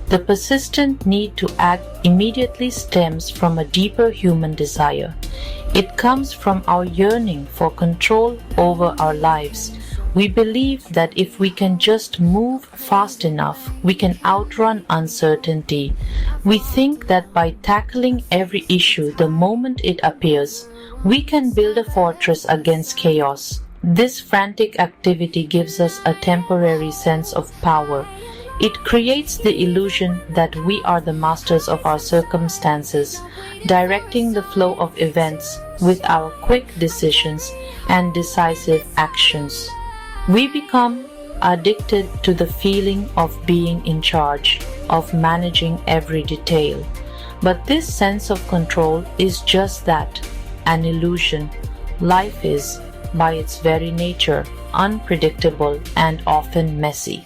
The persistent need to act immediately stems from a deeper human desire. It comes from our yearning for control over our lives. We believe that if we can just move fast enough, we can outrun uncertainty. We think that by tackling every issue the moment it appears, we can build a fortress against chaos. This frantic activity gives us a temporary sense of power. It creates the illusion that we are the masters of our circumstances, directing the flow of events with our quick decisions and decisive actions. We become addicted to the feeling of being in charge, of managing every detail. But this sense of control is just that, an illusion. Life is, by its very nature, unpredictable and often messy.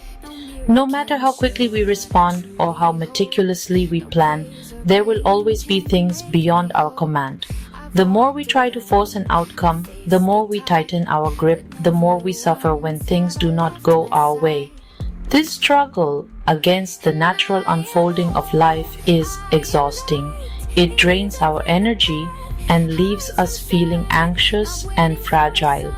No matter how quickly we respond or how meticulously we plan, there will always be things beyond our command. The more we try to force an outcome, the more we tighten our grip, the more we suffer when things do not go our way. This struggle against the natural unfolding of life is exhausting. It drains our energy and leaves us feeling anxious and fragile.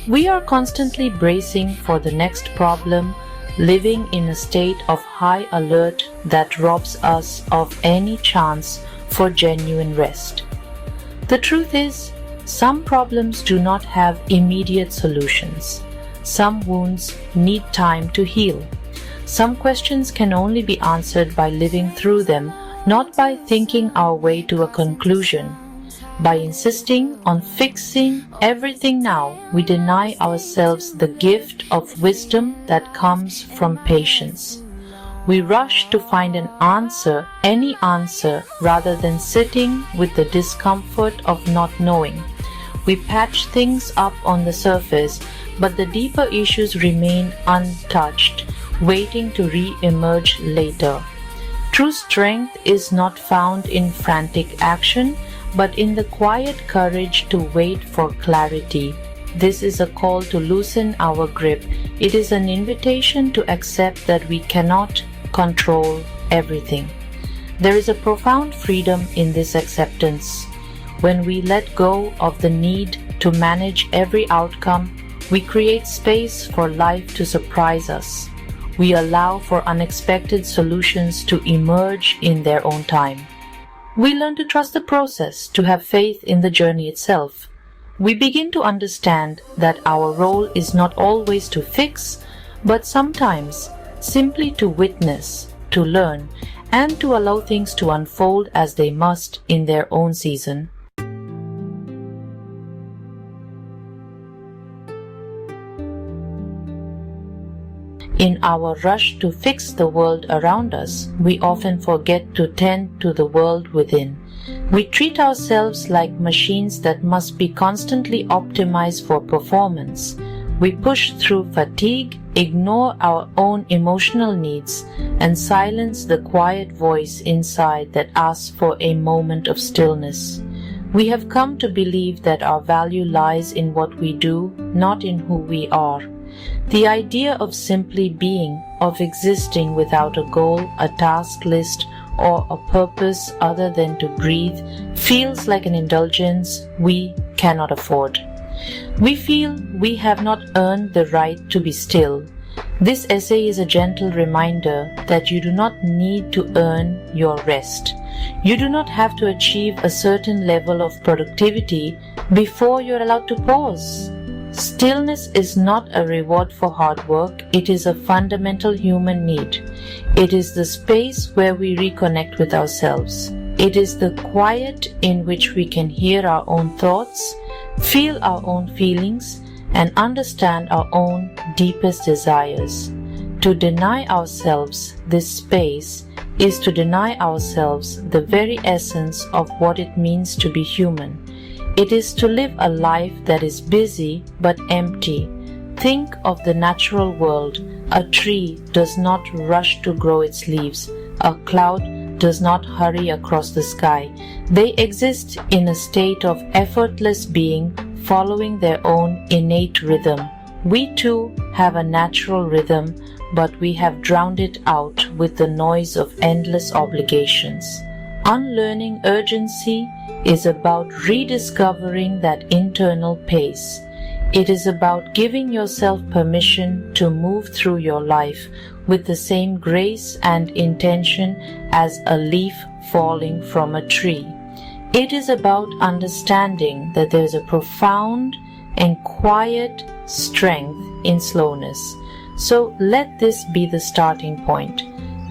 We are constantly bracing for the next problem, living in a state of high alert that robs us of any chance for genuine rest. The truth is, some problems do not have immediate solutions. Some wounds need time to heal. Some questions can only be answered by living through them, not by thinking our way to a conclusion. By insisting on fixing everything now, we deny ourselves the gift of wisdom that comes from patience. We rush to find an answer, any answer, rather than sitting with the discomfort of not knowing. We patch things up on the surface, but the deeper issues remain untouched, waiting to re-emerge later. True strength is not found in frantic action, but in the quiet courage to wait for clarity. This is a call to loosen our grip. It is an invitation to accept that we cannot control everything. There is a profound freedom in this acceptance. When we let go of the need to manage every outcome, we create space for life to surprise us. We allow for unexpected solutions to emerge in their own time. We learn to trust the process, to have faith in the journey itself. We begin to understand that our role is not always to fix, but sometimes simply to witness, to learn, and to allow things to unfold as they must in their own season. In our rush to fix the world around us, we often forget to tend to the world within. We treat ourselves like machines that must be constantly optimized for performance. We push through fatigue, ignore our own emotional needs, and silence the quiet voice inside that asks for a moment of stillness. We have come to believe that our value lies in what we do, not in who we are. The idea of simply being, of existing without a goal, a task list, or a purpose other than to breathe, feels like an indulgence we cannot afford. We feel we have not earned the right to be still. This essay is a gentle reminder that you do not need to earn your rest. You do not have to achieve a certain level of productivity before you're allowed to pause. Stillness is not a reward for hard work, it is a fundamental human need. It is the space where we reconnect with ourselves. It is the quiet in which we can hear our own thoughts, feel our own feelings, and understand our own deepest desires. To deny ourselves this space is to deny ourselves the very essence of what it means to be human. It is to live a life that is busy but empty. Think of the natural world. A tree does not rush to grow its leaves. A cloud does not hurry across the sky. They exist in a state of effortless being, following their own innate rhythm. We too have a natural rhythm, but we have drowned it out with the noise of endless obligations. Unlearning urgency is about rediscovering that internal pace. It is about giving yourself permission to move through your life with the same grace and intention as a leaf falling from a tree. It is about understanding that there is a profound and quiet strength in slowness. So let this be the starting point.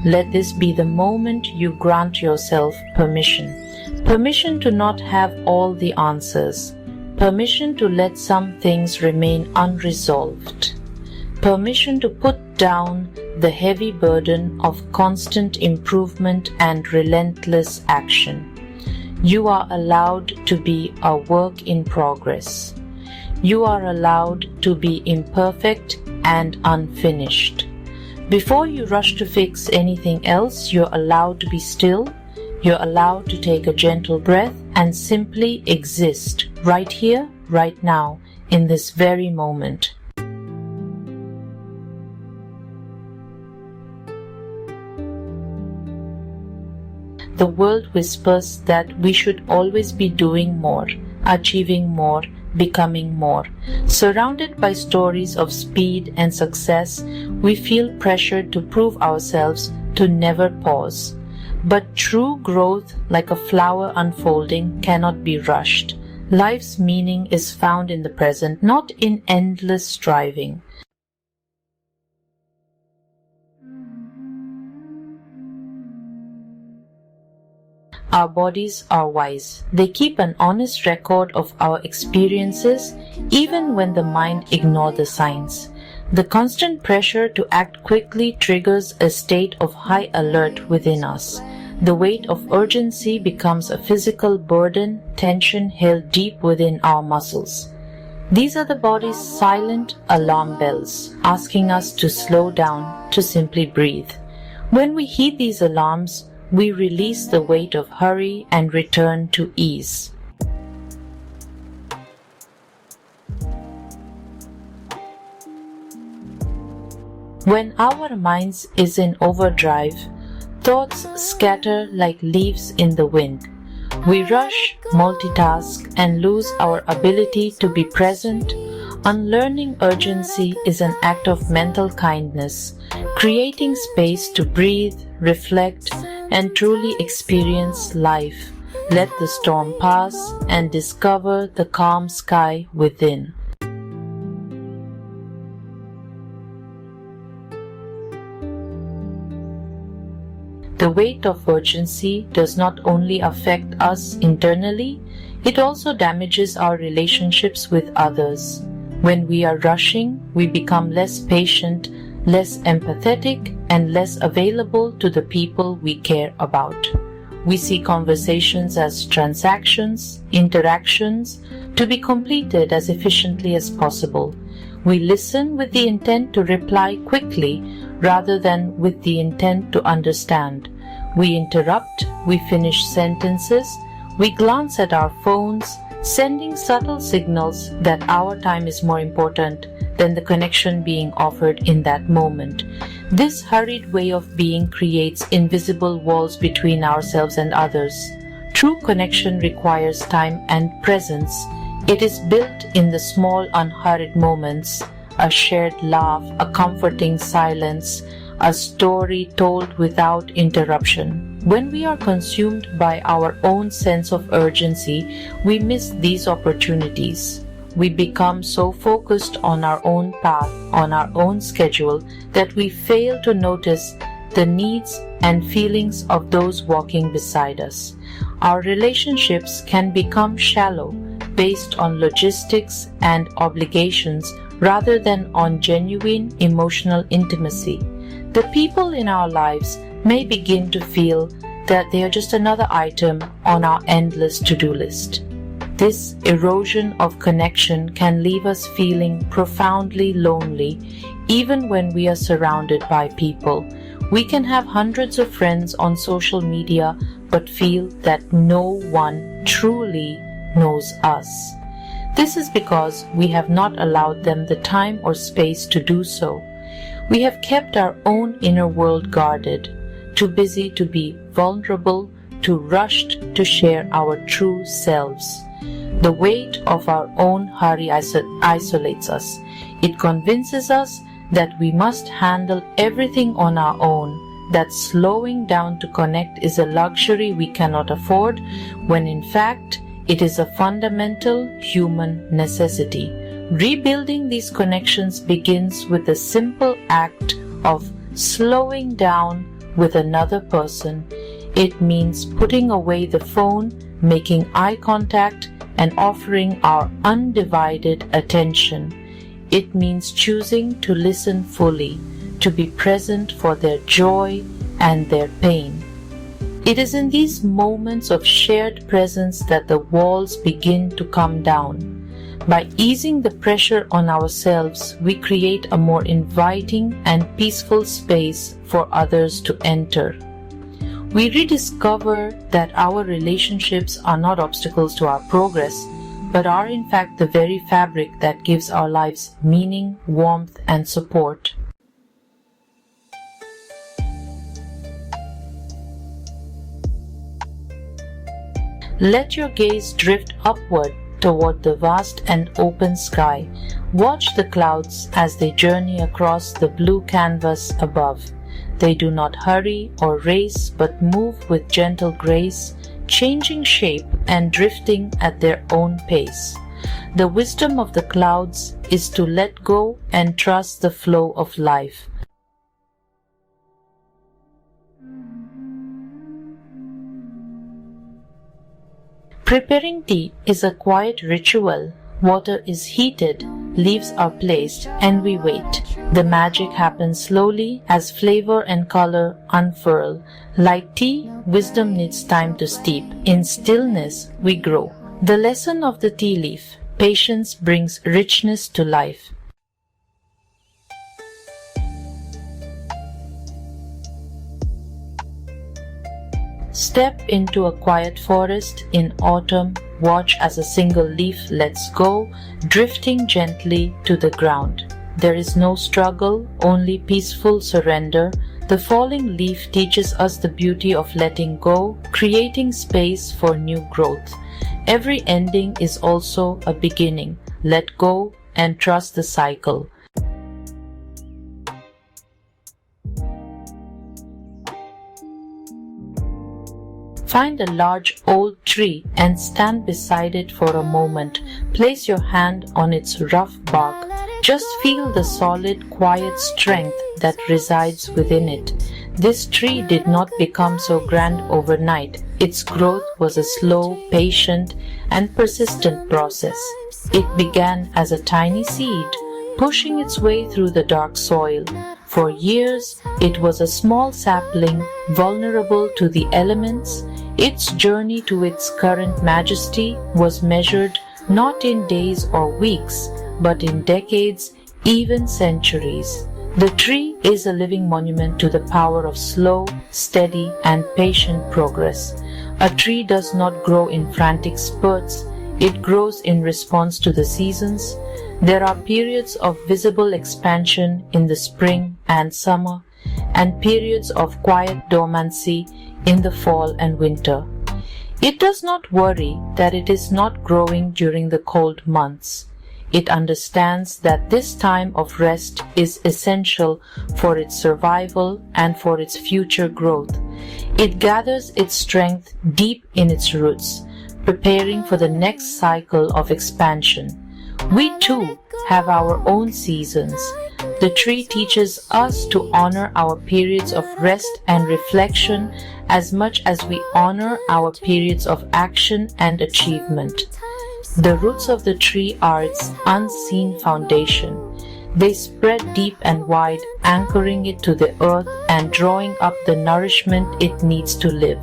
Let this be the moment you grant yourself permission. Permission to not have all the answers. Permission to let some things remain unresolved. Permission to put down the heavy burden of constant improvement and relentless action. You are allowed to be a work in progress. You are allowed to be imperfect and unfinished. Before you rush to fix anything else, you're allowed to be still. You're allowed to take a gentle breath and simply exist right here, right now, in this very moment. The world whispers that we should always be doing more, achieving more, becoming more. Surrounded by stories of speed and success, we feel pressured to prove ourselves, to never pause. But true growth, like a flower unfolding, cannot be rushed. Life's meaning is found in the present, not in endless striving. Our bodies are wise. They keep an honest record of our experiences, even when the mind ignores the signs. The constant pressure to act quickly triggers a state of high alert within us. The weight of urgency becomes a physical burden, tension held deep within our muscles. These are the body's silent alarm bells, asking us to slow down, to simply breathe. When we heed these alarms, we release the weight of hurry and return to ease. When our minds is in overdrive, thoughts scatter like leaves in the wind. We rush, multitask, and lose our ability to be present. Unlearning urgency is an act of mental kindness, creating space to breathe, reflect, and truly experience life. Let the storm pass and discover the calm sky within. The weight of urgency does not only affect us internally, it also damages our relationships with others. When we are rushing, we become less patient, less empathetic, and less available to the people we care about. We see conversations as transactions, interactions, to be completed as efficiently as possible. We listen with the intent to reply quickly rather than with the intent to understand. We interrupt, we finish sentences, we glance at our phones, sending subtle signals that our time is more important than the connection being offered in that moment. This hurried way of being creates invisible walls between ourselves and others. True connection requires time and presence. It is built in the small, unhurried moments, a shared laugh, a comforting silence, a story told without interruption. When we are consumed by our own sense of urgency, we miss these opportunities. We become so focused on our own path, on our own schedule, that we fail to notice the needs and feelings of those walking beside us. Our relationships can become shallow, based on logistics and obligations rather than on genuine emotional intimacy. The people in our lives may begin to feel that they are just another item on our endless to-do list. This erosion of connection can leave us feeling profoundly lonely even when we are surrounded by people. We can have hundreds of friends on social media but feel that no one truly knows us. This is because we have not allowed them the time or space to do so. We have kept our own inner world guarded, too busy to be vulnerable, too rushed to share our true selves. The weight of our own hurry isolates us. It convinces us that we must handle everything on our own, that slowing down to connect is a luxury we cannot afford, when in fact it is a fundamental human necessity. Rebuilding these connections begins with the simple act of slowing down with another person. It means putting away the phone, making eye contact, and offering our undivided attention. It means choosing to listen fully, to be present for their joy and their pain. It is in these moments of shared presence that the walls begin to come down. By easing the pressure on ourselves, we create a more inviting and peaceful space for others to enter. We rediscover that our relationships are not obstacles to our progress, but are in fact the very fabric that gives our lives meaning, warmth, and support. Let your gaze drift upward toward the vast and open sky. Watch the clouds as they journey across the blue canvas above. They do not hurry or race, but move with gentle grace, changing shape and drifting at their own pace. The wisdom of the clouds is to let go and trust the flow of life. Preparing tea is a quiet ritual. Water is heated, leaves are placed, and we wait. The magic happens slowly as flavor and color unfurl. Like tea, wisdom needs time to steep. In stillness, we grow. The lesson of the tea leaf: patience brings richness to life. Step into a quiet forest in autumn. Watch as a single leaf lets go, drifting gently to the ground. There is no struggle, only peaceful surrender. The falling leaf teaches us the beauty of letting go, creating space for new growth. Every ending is also a beginning. Let go and trust the cycle. Find a large old tree and stand beside it for a moment. Place your hand on its rough bark. Just feel the solid, quiet strength that resides within it. This tree did not become so grand overnight. Its growth was a slow, patient, and persistent process. It began as a tiny seed, pushing its way through the dark soil. For years, it was a small sapling, vulnerable to the elements. Its journey to its current majesty was measured not in days or weeks, but in decades, even centuries. The tree is a living monument to the power of slow, steady, and patient progress. A tree does not grow in frantic spurts. It grows in response to the seasons. There are periods of visible expansion in the spring and summer, and periods of quiet dormancy in the fall and winter. It does not worry that it is not growing during the cold months. It understands that this time of rest is essential for its survival and for its future growth. It gathers its strength deep in its roots, preparing for the next cycle of expansion. We too have our own seasons. The tree teaches us to honor our periods of rest and reflection as much as we honor our periods of action and achievement. The roots of the tree are its unseen foundation. They spread deep and wide, anchoring it to the earth and drawing up the nourishment it needs to live.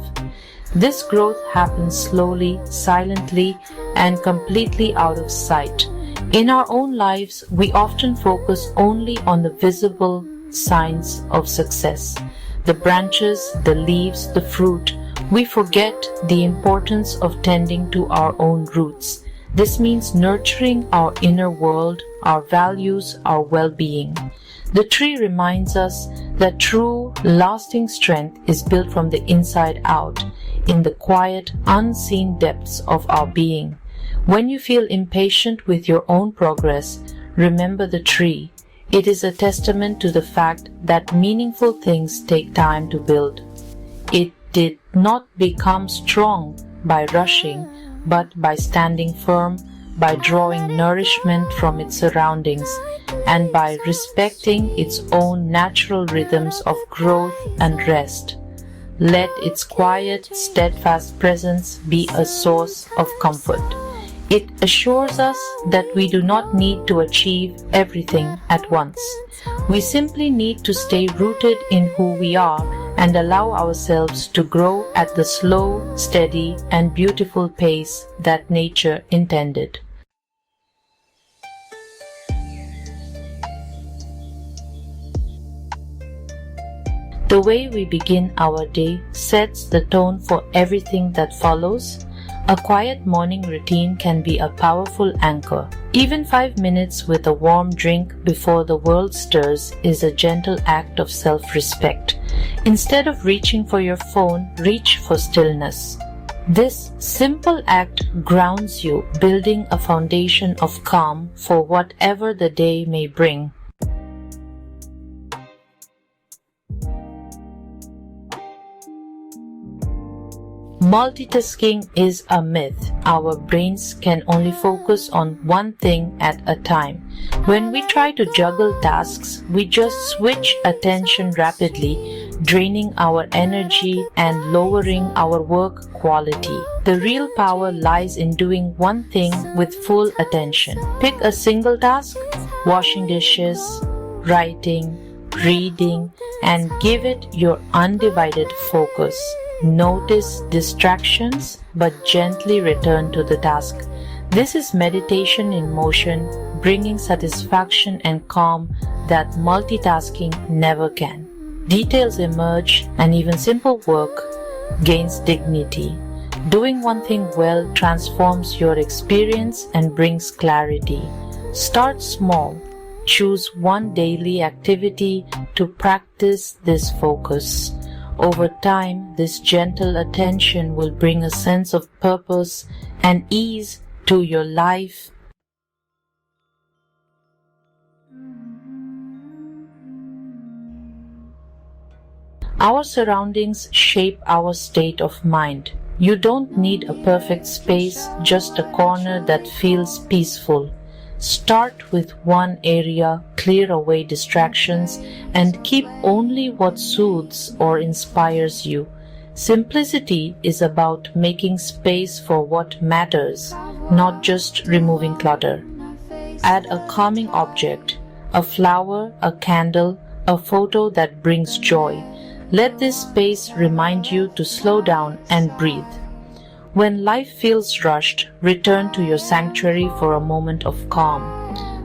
This growth happens slowly, silently, and completely out of sight. In our own lives, we often focus only on the visible signs of success: the branches, the leaves, the fruit. We forget the importance of tending to our own roots. This means nurturing our inner world, our values, our well-being. The tree reminds us that true, lasting strength is built from the inside out, in the quiet, unseen depths of our being. When you feel impatient with your own progress, remember the tree. It is a testament to the fact that meaningful things take time to build. It did not become strong by rushing, but by standing firm, by drawing nourishment from its surroundings, and by respecting its own natural rhythms of growth and rest. Let its quiet, steadfast presence be a source of comfort. It assures us that we do not need to achieve everything at once. We simply need to stay rooted in who we are and allow ourselves to grow at the slow, steady, and beautiful pace that nature intended. The way we begin our day sets the tone for everything that follows. A quiet morning routine can be a powerful anchor. Even 5 minutes with a warm drink before the world stirs is a gentle act of self-respect. Instead of reaching for your phone, reach for stillness. This simple act grounds you, building a foundation of calm for whatever the day may bring. Multitasking is a myth. Our brains can only focus on one thing at a time. When we try to juggle tasks, we just switch attention rapidly, draining our energy and lowering our work quality. The real power lies in doing one thing with full attention. Pick a single task, washing dishes, writing, reading, and give it your undivided focus. Notice distractions, but gently return to the task. This is meditation in motion, bringing satisfaction and calm that multitasking never can. Details emerge, and even simple work gains dignity. Doing one thing well transforms your experience and brings clarity. Start small. Choose one daily activity to practice this focus. Over time, this gentle attention will bring a sense of purpose and ease to your life. Our surroundings shape our state of mind. You don't need a perfect space, just a corner that feels peaceful. Start with one area, clear away distractions, and keep only what soothes or inspires you. Simplicity is about making space for what matters, not just removing clutter. Add a calming object, a flower, a candle, a photo that brings joy. Let this space remind you to slow down and breathe. When life feels rushed, return to your sanctuary for a moment of calm.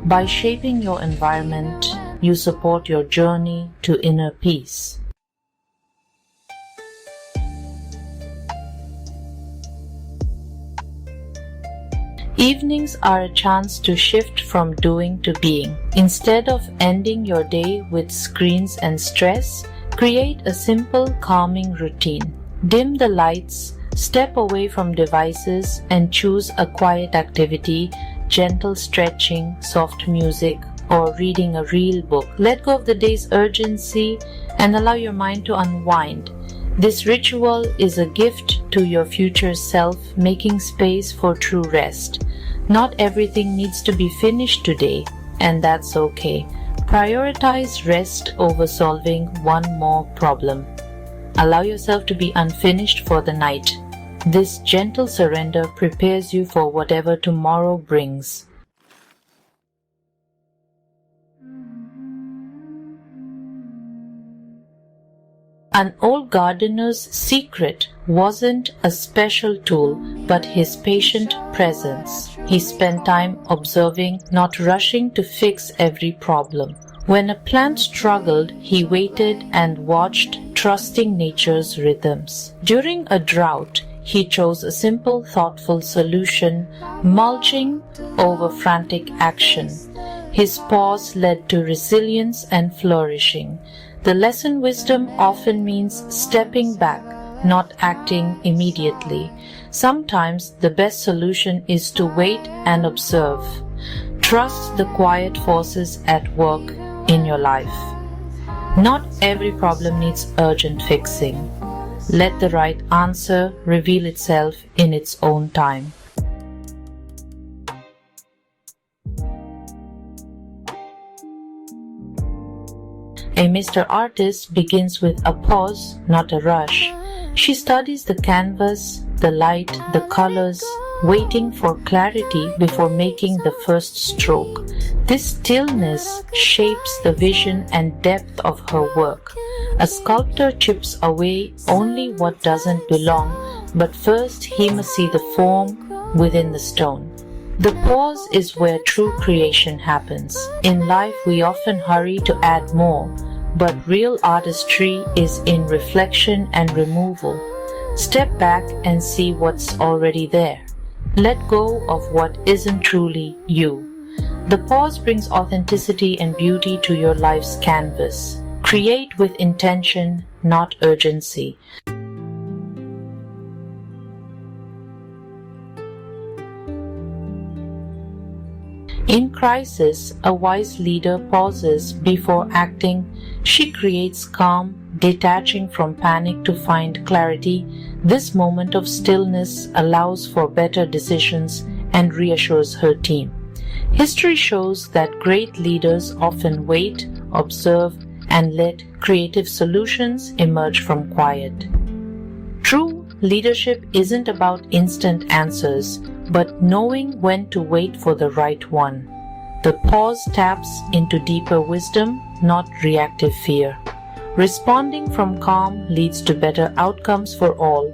By shaping your environment, you support your journey to inner peace. Evenings are a chance to shift from doing to being. Instead of ending your day with screens and stress, create a simple, calming routine. Dim the lights, step away from devices, and choose a quiet activity, gentle stretching, soft music, or reading a real book. Let go of the day's urgency and allow your mind to unwind. This ritual is a gift to your future self, making space for true rest. Not everything needs to be finished today, and that's okay. Prioritize rest over solving one more problem. Allow yourself to be unfinished for the night. This gentle surrender prepares you for whatever tomorrow brings. An old gardener's secret wasn't a special tool, but his patient presence. He spent time observing, not rushing to fix every problem. When a plant struggled, he waited and watched, trusting nature's rhythms. During a drought, he chose a simple, thoughtful solution, mulching over frantic action. His pause led to resilience and flourishing. The lesson wisdom often means stepping back, not acting immediately. Sometimes the best solution is to wait and observe. Trust the quiet forces at work in your life. Not every problem needs urgent fixing. Let the right answer reveal itself in its own time. A Mr. Artist begins with a pause, not a rush. She studies the canvas, the light, the colors, waiting for clarity before making the first stroke. This stillness shapes the vision and depth of her work. A sculptor chips away only what doesn't belong, but first he must see the form within the stone. The pause is where true creation happens. In life we often hurry to add more, but real artistry is in reflection and removal. Step back and see what's already there. Let go of what isn't truly you. The pause brings authenticity and beauty to your life's canvas. Create with intention, not urgency. In crisis, a wise leader pauses before acting. She creates calm, detaching from panic to find clarity. This moment of stillness allows for better decisions and reassures her team. History shows that great leaders often wait, observe, and let creative solutions emerge from quiet. True leadership isn't about instant answers, but knowing when to wait for the right one. The pause taps into deeper wisdom, not reactive fear. Responding from calm leads to better outcomes for all.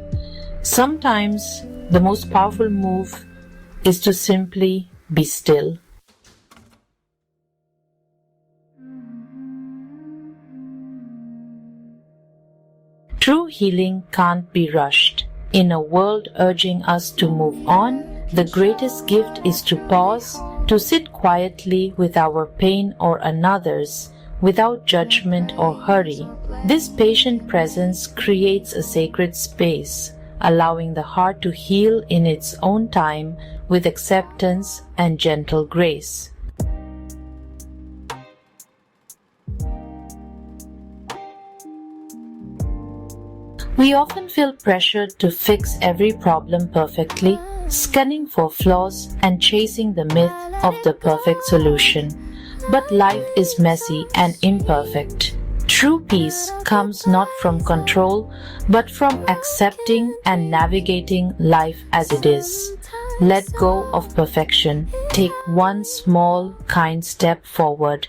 Sometimes the most powerful move is to simply be still. True healing can't be rushed. In a world urging us to move on, the greatest gift is to pause, to sit quietly with our pain or another's, without judgment or hurry. This patient presence creates a sacred space, allowing the heart to heal in its own time with acceptance and gentle grace. We often feel pressured to fix every problem perfectly, scanning for flaws and chasing the myth of the perfect solution. But life is messy and imperfect. True peace comes not from control, but from accepting and navigating life as it is. Let go of perfection. Take one small, kind step forward.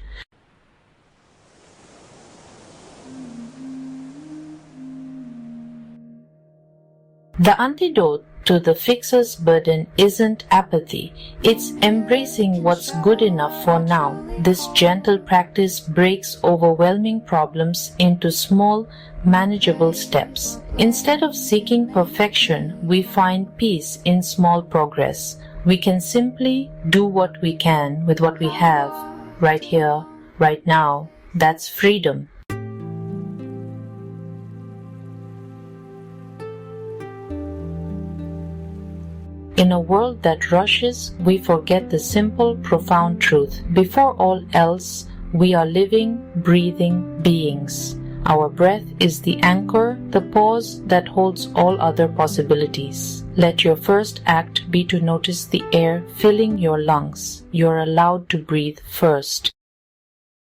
The antidote to the fixer's burden isn't apathy, it's embracing what's good enough for now. This gentle practice breaks overwhelming problems into small, manageable steps. Instead of seeking perfection, we find peace in small progress. We can simply do what we can with what we have, right here, right now. That's freedom. In a world that rushes, we forget the simple, profound truth. Before all else, we are living, breathing beings. Our breath is the anchor, the pause that holds all other possibilities. Let your first act be to notice the air filling your lungs. You're allowed to breathe first.